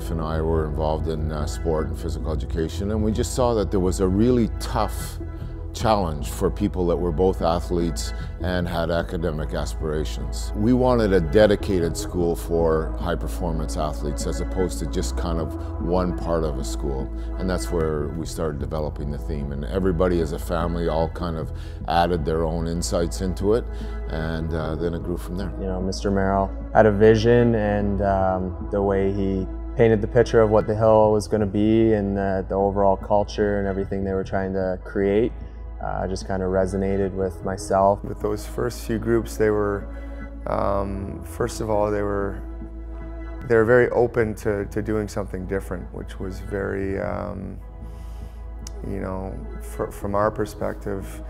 wife and I were involved in sport and physical education, and we just saw that there was a really tough challenge for people that were both athletes and had academic aspirations. We wanted a dedicated school for high-performance athletes as opposed to just kind of one part of a school, and that's where we started developing the theme, and everybody as a family all kind of added their own insights into it, and then it grew from there. You know, Mr. Merrill had a vision, and the way he painted the picture of what the Hill was going to be and the overall culture and everything they were trying to create just kind of resonated with myself. With those first few groups, they were, first of all, they were very open to doing something different, which was very, you know, from our perspective,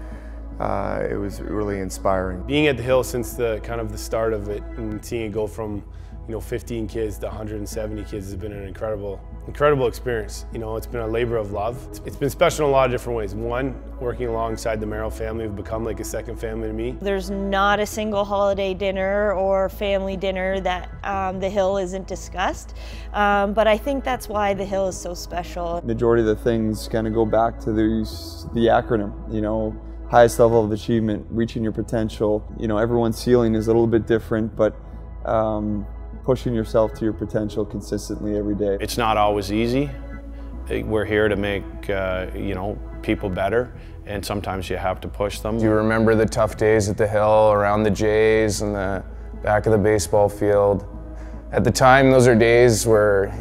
it was really inspiring. Being at the Hill since the the start of it and seeing it go from 15 kids to 170 kids has been an incredible experience. You know, it's been a labor of love. It's been special in a lot of different ways. One, working alongside the Merrill family have become like a second family to me. There's not a single holiday dinner or family dinner that the Hill isn't discussed, but I think that's why the Hill is so special. Majority of the things kind of go back to the acronym, you know, highest level of achievement, reaching your potential. You know, everyone's ceiling is a little bit different, but pushing yourself to your potential consistently every day. It's not always easy. We're here to make you know, people better, and sometimes you have to push them. You remember the tough days at the Hill, around the Jays and the back of the baseball field. At the time, those are days where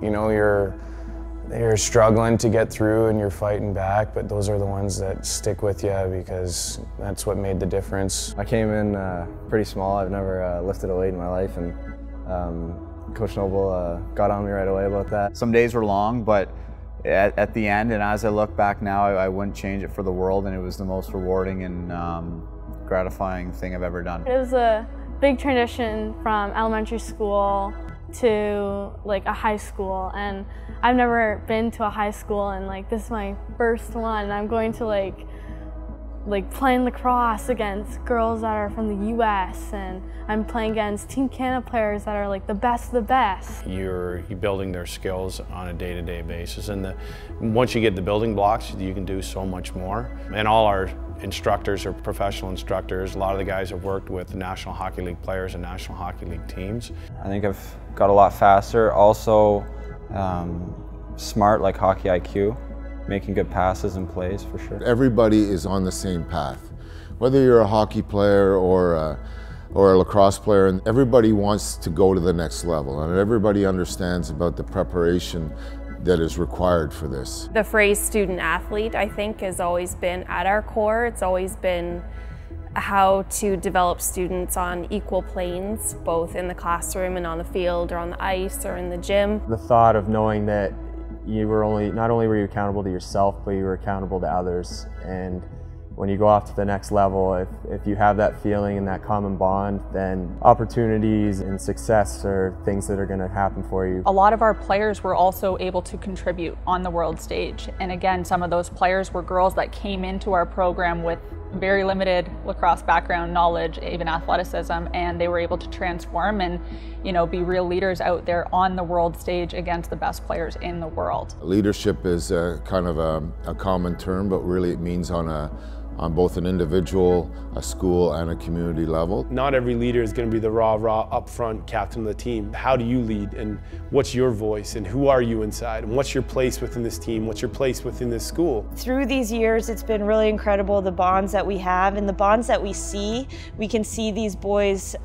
you know you're struggling to get through and you're fighting back, but those are the ones that stick with you because that's what made the difference. I came in pretty small. I've never lifted a weight in my life, and Coach Noble got on me right away about that. Some days were long, but at the end, and as I look back now, I wouldn't change it for the world, and it was the most rewarding and gratifying thing I've ever done. It was a big transition from elementary school to like a high school, and I've never been to a high school, and like this is my first one, and I'm going to like playing lacrosse against girls that are from the US, and I'm playing against Team Canada players that are like the best of the best. You're building their skills on a day-to-day basis, and once you get the building blocks, you can do so much more. And all our instructors are professional instructors. A lot of the guys have worked with National Hockey League players and National Hockey League teams. I think I've got a lot faster. Also smart, like hockey IQ. Making good passes and plays for sure. Everybody is on the same path. Whether you're a hockey player or a lacrosse player, and everybody wants to go to the next level, and everybody understands about the preparation that is required for this. The phrase student athlete, I think, has always been at our core. It's always been how to develop students on equal planes, both in the classroom and on the field or on the ice or in the gym. The thought of knowing that you were not only were you accountable to yourself, but you were accountable to others. And when you go off to the next level, if you have that feeling and that common bond, then opportunities and success are things that are going to happen for you. A lot of our players were also able to contribute on the world stage. And again, some of those players were girls that came into our program with very limited lacrosse background, knowledge, even athleticism, and they were able to transform and, you know, be real leaders out there on the world stage against the best players in the world. Leadership is kind of a common term, but really it means on both an individual, a school, and a community level. Not every leader is going to be the raw, upfront captain of the team. How do you lead, and what's your voice, and who are you inside, and what's your place within this team, what's your place within this school? Through these years, it's been really incredible, the bonds that we have and the bonds that we see. We can see these boys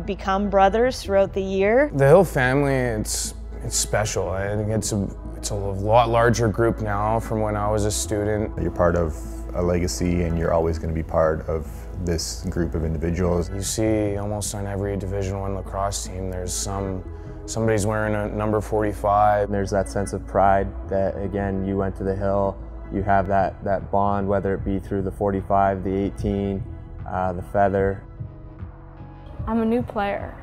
become brothers throughout the year. The Hill family, it's special. I think it's a lot larger group now from when I was a student. You're part of a legacy, and you're always going to be part of this group of individuals. You see almost on every Division I lacrosse team, there's somebody's wearing a number 45. There's that sense of pride that, again, you went to the Hill, you have that bond, whether it be through the 45, the 18, the feather. I'm a new player,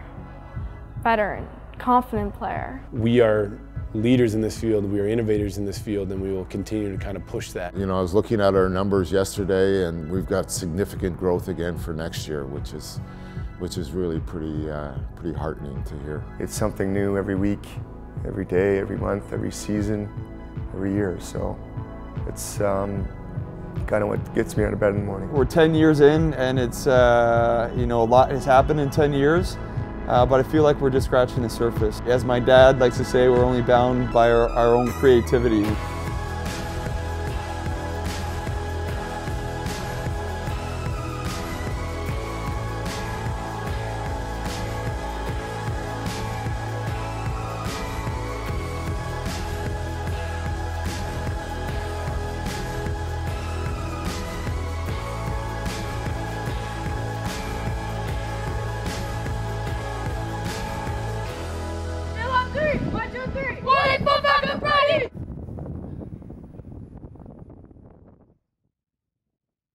veteran, confident player. We are leaders in this field, we are innovators in this field, and we will continue to kind of push that. You know, I was looking at our numbers yesterday, and we've got significant growth again for next year, which is really pretty heartening to hear. It's something new every week, every day, every month, every season, every year. So it's kind of what gets me out of bed in the morning. We're 10 years in, and it's you know, a lot has happened in 10 years, but I feel like we're just scratching the surface. As my dad likes to say, we're only bound by our own creativity.